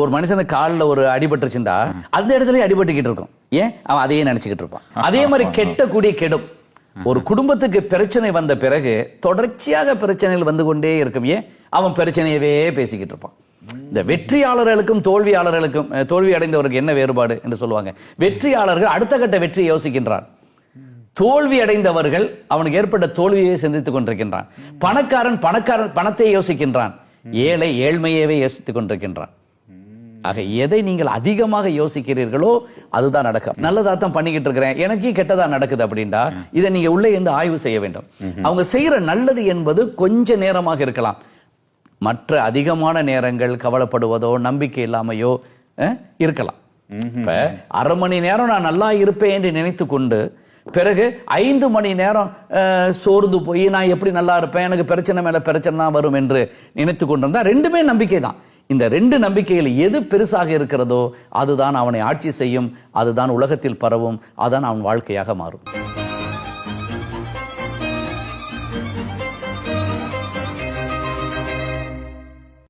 ஒரு மனுஷனுக்கு காலில் ஒரு அடிபட்டுருச்சுண்டா அந்த இடத்துல அடிபட்டுக்கிட்டு இருக்கும். ஏன் அவன் அதையே நினைச்சுக்கிட்டு இருப்பான். அதே மாதிரி கெட்ட கூடிய கெடும். ஒரு குடும்பத்துக்கு பிரச்சனை வந்த பிறகு தொடர்ச்சியாக பிரச்சனைகள் வந்து கொண்டே இருக்கும். ஏன் அவன் பிரச்சனையவே பேசிக்கிட்டு இருப்பான். இந்த வெற்றியாளர்களுக்கும் தோல்வியாளர்களுக்கும், தோல்வி அடைந்தவருக்கு என்ன வேறுபாடு என்று சொல்லுவாங்க. வெற்றியாளர்கள் அடுத்த கட்ட வெற்றியை யோசிக்கின்றான். தோல்வி அடைந்தவர்கள் அவனுக்கு ஏற்பட்ட தோல்வியை சிந்தித்துக் கொண்டிருக்கின்றான். பணக்காரன் பணத்தை யோசிக்கின்றான். ஏழை ஏழ்மையவே யோசித்துக் கொண்டிருக்கின்றான். ஆக எதை நீங்கள் அதிகமாக யோசிக்கிறீர்களோ அதுதான் நடக்கும். நல்லதா தான் பண்ணிக்கிட்டு இருக்கிறேன், எனக்கே கெட்டதா நடக்குது அப்படின்னா இதை நீங்க உள்ளே இருந்து ஆய்வு செய்ய வேண்டும். அவங்க செய்யற நல்லது என்பது கொஞ்ச நேரமாக இருக்கலாம். மற்ற அதிகமான நேரங்கள் கவலைப்படுவதோ நம்பிக்கை இல்லாமையோ இருக்கலாம். இப்ப 1/2 மணி நேரம் நான் நல்லா இருப்பேன் என்று நினைத்து கொண்டு பிறகு 5 மணி நேரம் சோர்ந்து போய் நான் எப்படி நல்லா இருப்பேன், எனக்கு பிரச்சனை மேல பிரச்சனை தான் வரும் என்று நினைத்து கொண்டிருந்தா ரெண்டுமே நம்பிக்கை தான். இந்த 2 நம்பிக்கைகள் எது பெருசாக இருக்கிறதோ அதுதான் அவனை ஆட்சி செய்யும், அதுதான் உலகத்தில் பரவும், அதுதான் அவன் வாழ்க்கையாக மாறும்.